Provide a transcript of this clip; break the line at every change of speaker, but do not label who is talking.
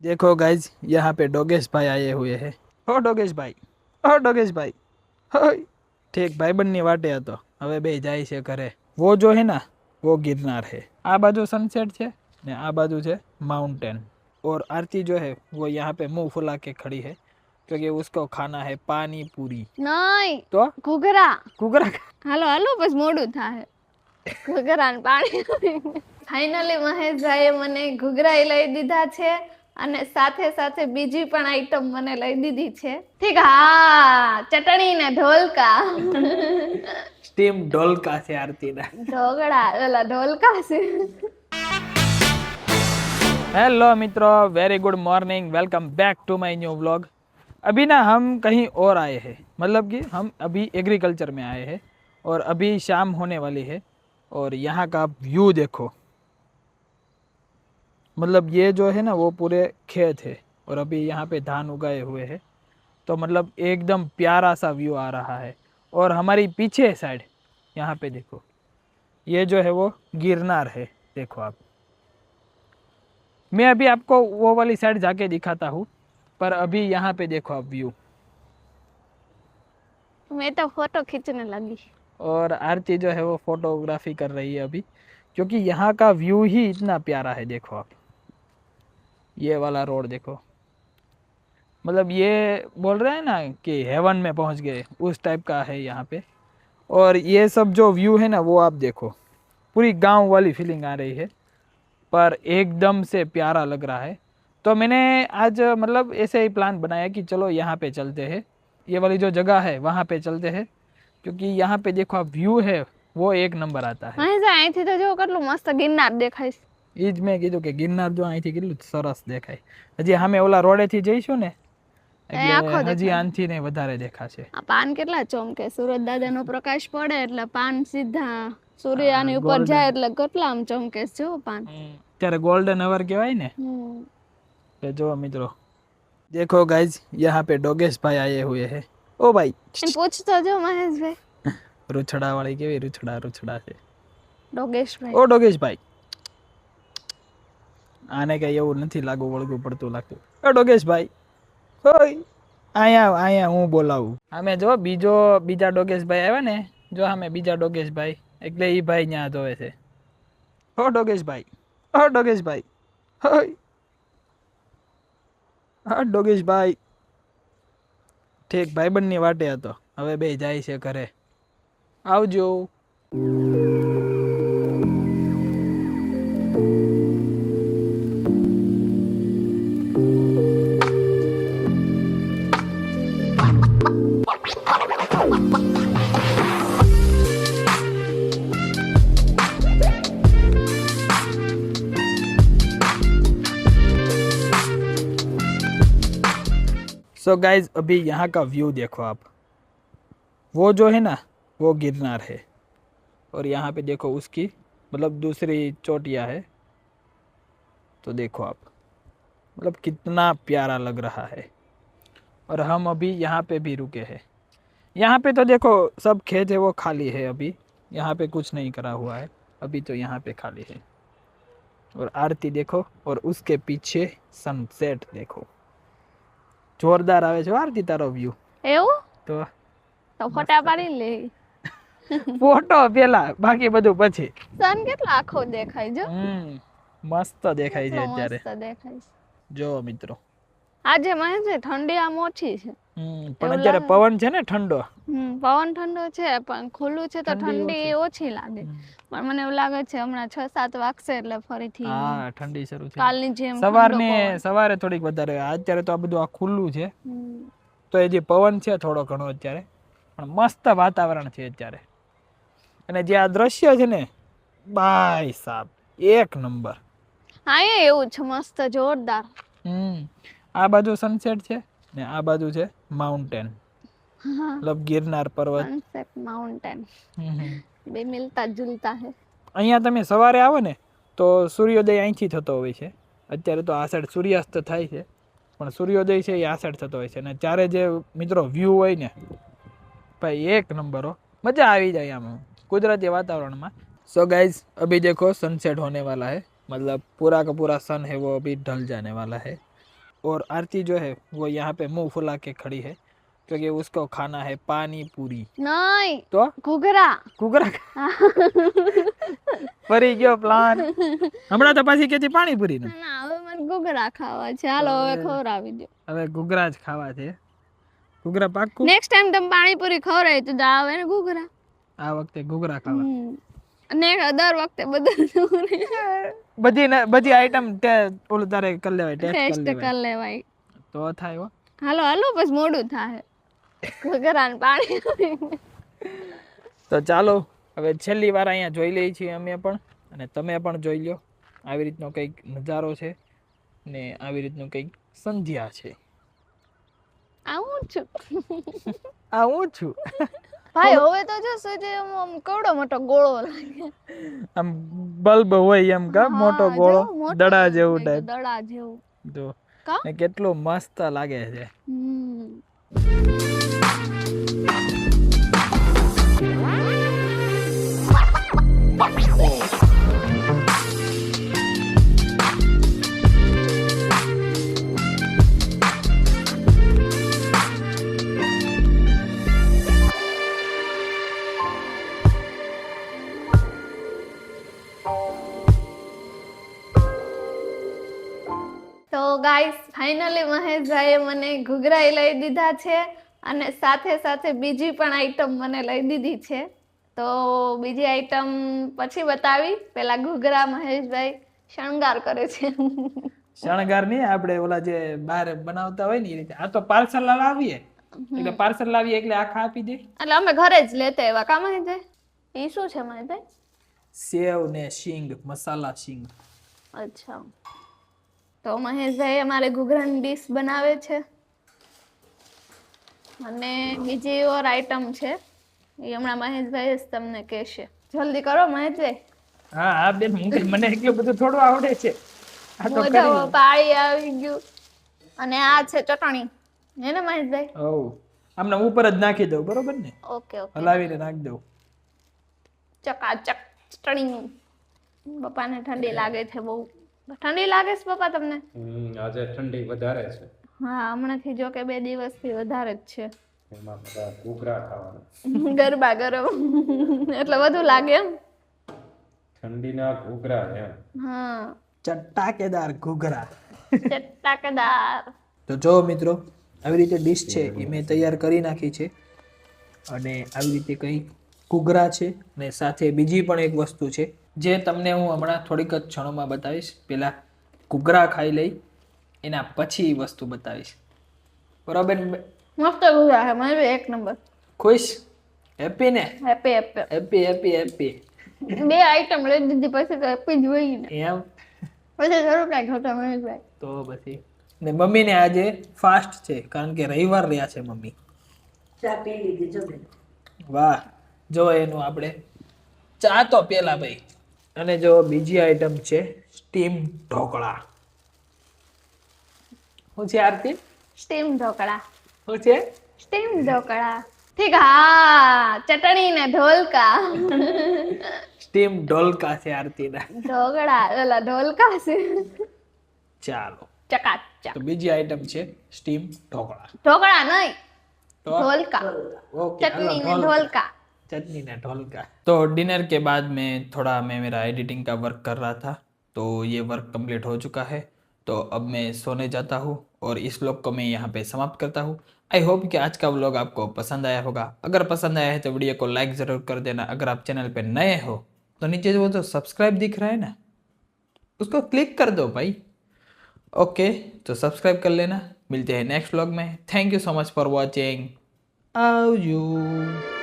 देखो गाइज यहाँ पे डोगेश भाई आए हुए हैं। ओ डोगेश भाई, ओ डोगेश भाई, होय। ठीक भाई बननी वाटे હતો હવે બે જાય છે ઘરે। वो जो है ना वो गिरनार है। आ बाजू सनसेट છે ने आ बाजू છે माउंटेन। और आरती जो है वो यहाँ पे मुंह फुला के खड़ी है क्योंकि उसको खाना है पानी पूरी।
नहीं
तो
घुघरा
कुकरा
હાલો હાલો બસ મોડું થાય ઘુઘરા ને પાણી ફાઇનલી મહેશભાઈએ મને ઘુઘરા લઈ દીધા છે અને સાથે સાથે બીજી પણ આઈટમ મને લઈ દીધી છે। ઠીક હા ચટણી ને ઢોલકા
સ્ટીમ ઢોલકા છે आरती ना।
ઢોગળા ઓલા ઢોલકા છે।
हेलो मित्रों, very good morning, welcome back to my new vlog. अभी ना हम कहीं और आए हैं, मतलब कि हम अभी एग्रीकल्चर में आए हैं और अभी शाम होने वाली है। और यहाँ का व्यू देखो, मतलब ये जो है ना वो पूरे खेत है और अभी यहाँ पे धान उगाए हुए हैं। तो मतलब एकदम प्यारा सा व्यू आ रहा है। और हमारी पीछे साइड यहाँ पे देखो, ये जो है वो गिरनार है। देखो आप, मैं अभी आपको वो वाली साइड जाके दिखाता हूँ, पर अभी यहाँ पे देखो आप व्यू।
मैं तो फोटो खींचने लगी।
और आरती जो है वो फोटोग्राफी कर रही है अभी, क्योंकि यहाँ का व्यू ही इतना प्यारा है। देखो आप, ये वाला रोड देखो, मतलब ये बोल रहे हैं ना कि हेवन में पहुँच गए, उस टाइप का है यहाँ पे। और ये सब जो व्यू है ना वो आप देखो, पूरी गांव वाली फीलिंग आ रही है, पर एकदम से प्यारा लग रहा है। तो मैंने आज मतलब ऐसे ही प्लान बनाया कि चलो यहाँ पे चलते हैं, ये वाली जो जगह है वहाँ पे चलते हैं, क्योंकि यहाँ पे देखो आप व्यू है वो एक नंबर आता है।
મહેશ અહીંથી તો જો કેટલું મસ્ત ગિરનાર દેખાય છે।
એ જ મેં કીધું કે ગિરનાર જો અહીંથી કેટલું સરસ દેખાય। હજી સામે ઓલા રોડેથી જઈશું ને
આખો
એટલે હજી
દેખાય।
આનથી ને વધારે દેખાશે।
આ પાન કેટલા ચોમકે, સૂરજ દાદાનો પ્રકાશ પડે એટલે પાન સીધા સૂર્યની ઉપર જાય એટલે કેટલા આમ ચમકે છે જો પાન।
ત્યારે गोल्डन अवर કહેવાય ને। तो जो मित्रों देखो गाइज यहाँ पे डोगेश भाई आए हुए हैं। ओ भाई
પૂછતો જો મહેશભાઈ
રૂછડા વાળી કેવી રૂછડા રૂછડા છે।
ડોગેશભાઈ
ઓ ડોગેશ ભાઈ, આને કઈ એવું નથી લાગુ વળગું પડતું લાગતું। ઓ ડોગેશ ભાઈ, હોય આયા આયા હું બોલાવું। અમે જો બીજા ડોગેશ ભાઈ આવ્યા ને, જો અમે બીજા ડોગેશ ભાઈ, એટલે ઈ ભાઈ ન્યા જોવે છે। ઓ ડોગેશ ભાઈ, ઓ ડોગેશ ભાઈ, હોય હા ડોગેશ ભાઈ। ઠીક ભાઈબંધની વાટે હતો હવે બે જાય છે ઘરે। આવજો। सो गाइज अभी यहाँ का व्यू देखो आप, वो जो है ना वो गिरनार है और यहाँ पे देखो उसकी मतलब दूसरी चोटियाँ है। तो देखो आप, मतलब कितना प्यारा लग रहा है। और हम अभी यहाँ पे भी रुके हैं। यहाँ पे तो देखो सब खेत है वो खाली है, अभी यहाँ पे कुछ नहीं करा हुआ है, अभी तो यहाँ पे खाली है। और आरती देखो और उसके पीछे सनसेट देखो, જોરદાર આવે છે આરતી તારો વ્યૂ।
એવું
તો
ફોટા પાડી લે।
ફોટો પેલા બાકી બધું પછી।
સન કેટલો આખો દેખાય જો,
મસ્ત દેખાય છે અત્યારે।
મસ્ત દેખાય છે।
જો મિત્રો
આજે મહેશ ઠંડી આમ ઓછી છે,
પણ અત્યારે પવન છે ને ઠંડો।
પવન ઠંડો છે પણ ખુલ્લું છે તો ઠંડી ઓછી લાગે। પણ મને એવું લાગે છે હમણાં 6-7 વાગશે એટલે ફરીથી
હા ઠંડી શરૂ છે।
કાલની જેમ
સવારે થોડીક વધારે, અત્યારે તો આ બધું આ ખુલ્લું છે તો એ જે પવન છે થોડો ઘણો અત્યારે, પણ મસ્ત વાતાવરણ છે અત્યારે। અને જે આ દ્રશ્ય છે ને ભાઈ સાહેબ એક નંબર।
હા એવું છે મસ્ત જોરદાર।
આ બાજુ સનસેટ છે ને આ બાજુ છે માઉન્ટેન, मतलब गिरनार पर्वत।
सनसेट माउंटेन બે મિલતા જુલતા હે।
અહીંયા તમે સવારે આવો ને તો સૂર્યોદય અહીંથી થતો હોય છે। અત્યારે તો આ સાઈડ સૂર્યાસ્ત થાય છે, પણ સૂર્યોદય છે એ આ સાઈડ થતો હોય છે। અને ત્યારે જે મિત્રો વ્યૂ હોય ને ભાई एक नंबर हो, मजा आ जाए आम कुदरती वातावरण में। सो गाइज अभी देखो सनसेट होने वाला है, मतलब पूरा का पूरा सन है वो अभी ढल जाने वाला है। और आरती जो है वो यहाँ पे मुंह फुला के खड़ी है क्योंकि उसको खाना है पानी पूरी।
નહીં
तो
ઘૂઘરા
ઘૂઘરા ફરી ગયો પ્લાન હમણાં તો પાછી કેતી પાણીપુરી નું
ના હવે મને ઘૂઘરા ખાવા છે હાલો હવે ખવડાવી દો
હવે ઘૂઘરા જ ખાવા છે ઘૂઘરા પાક્કું
નેક્સ્ટ ટાઈમ તમે પાણીપુરી ખવડાવી તો આવે ને ઘૂઘરા
આ વખતે ઘૂઘરા ખાવા
અને દર વખતે બધું
બધી આઈટમ ઓલું તારે કરી લેવાય ટેસ્ટ
ટેસ્ટ કરી લેવાય
તો થાય હો
હાલો હાલો બસ મોડું થાય ઘૂઘરા ને પાણી
તો ચાલો હવે છેલ્લી વાર અહીંયા જોઈ લઈએ છીએ અમે પણ અને તમે પણ જોઈ લો આવી રીતનો કંઈક નજારો છે ને આવી રીતનું કંઈક સંધ્યા છે
આવું છું
આ હું છું
ભાઈ હવે તો જો સોજે આમ કવડો મોટો ગોળો લાગે
આમ બલ્બ હોય એમ કા મોટો ગોળો દડા જેવું ટાઈપ
દડા જેવું
જો
કા
ને કેટલું મસ્ત લાગે છે
તો ગાઈસ ફાઇનલી મહેશભાઈએ મને ઘૂઘરા લઈ દીધા છે અને સાથે સાથે બીજી પણ આઈટમ મને લઈ દીધી છે તો બીજી આઈટમ પછી બતાવી પેલા ઘૂઘરા મહેશભાઈ શણગાર કરે છે
શણગાર નહીં આપણે ઓલા જે બહાર બનાવતા હોય ને એ રીતે આ તો પાર્સલ લાવીએ એટલે પાર્સલ લાવીએ એટલે આખા આપી દે
એટલે અમે ઘરે જ લેતા એવા કા મહેશભાઈ એ શું છે મહેશભાઈ
સેવ ને શીંગ મસાલા શીંગ
અચ્છા તો મહેશભાઈ અમારે ઘૂઘરાની ડીશ બનાવે છે અને બીજી ઓર આઈટમ છે એ હમણાં મહેશભાઈ જ તમને કહેશે જલ્દી કરો મહેશભાઈ
હા હા બેન મને એટલું બધું થોડું આવડે છે આ તો કરી
મોઢામાં પાણી આવી ગયું અને આ છે ચટણી હે ને મહેશભાઈ
ઓહ આમને ઉપર જ નાખી દઉં બરોબર ને
ઓકે ઓકે
હલાવીને નાખી દઉં
ચકાચક ચટણી પપ્પાને ઠંડી લાગે છે બહુ ઠંડી લાગે છે પપ્પા તમને
આજે ઠંડી વધારે છે
હા હમણાંથી જો કે 2 દિવસથી વધારે જ છે
એમાં બધા ઘૂઘરા ખાવાના
ગરબા ગરમ એટલે વધુ લાગે એમ
ઠંડીના ઘૂઘરા એમ
હા
ચટાકેદાર ઘૂઘરા
ચટાકેદાર
તો જો મિત્રો આવી રીતે ડીશ છે એ મેં તૈયાર કરી નાખી છે અને આવી રીતે કંઈ ઘૂઘરા છે ને સાથે બીજી પણ એક વસ્તુ છે જે તમને હું હમણાં થોડીક જ ક્ષણોમાં બતાવીશ પહેલા ઘૂઘરા ખાઈ લઈ એના પછી વસ્તુ બતાવીશ બરાબર
મસ્ત ઘૂઘરા છે મને એક નંબર
ખુશ હેપી ને
happy happy
happy happy happy
2 item લઈ દીધી પછી તો હેપી જ હોય ને
એમ
પછી જરૂર કાંઈ ખોટા મહેશભાઈ
તો પછી ને મમ્મીને આજે ફાસ્ટ છે કારણ કે રવિવાર રહ્યા છે મમ્મી
ચા પી લીધી જો બેન
વાહ જો એનું આપણે ચા તો પેલા ભાઈ અને જો બીજી આઈટમ છે સ્ટીમ ઢોકળા શું છે આરતી
સ્ટીમ ઢોકળા
શું છે
સ્ટીમ ઢોકળા ઠીક હા ચટણી ને ઢોલકા
સ્ટીમ ઢોલકા છે આરતીના
ઢોકળા ઓલા ઢોલકા છે
ચાલો
ચકાચક
તો બીજી આઈટમ છે સ્ટીમ ઢોકળા
ઢોકળા નહીં
तो
ढोलका
ओके
चटनी में ढोलका
चटनी ना ढोलका तो डिनर के बाद में थोड़ा मैं मेरा एडिटिंग का वर्क कर रहा था तो ये वर्क कंप्लीट हो चुका है तो अब मैं सोने जाता हूँ और इस व्लॉग को मैं यहाँ पे समाप्त करता हूँ आई होप कि आज का व्लॉग आपको पसंद आया होगा अगर पसंद आया है तो वीडियो को लाइक ज़रूर कर देना अगर आप चैनल पे नए हो तो नीचे जो वो जो सब्सक्राइब दिख रहा है ना उसको क्लिक कर दो भाई ओके तो सब्सक्राइब कर लेना मिलते हैं नेक्स्ट व्लॉग में thank you so much for watching आवजो।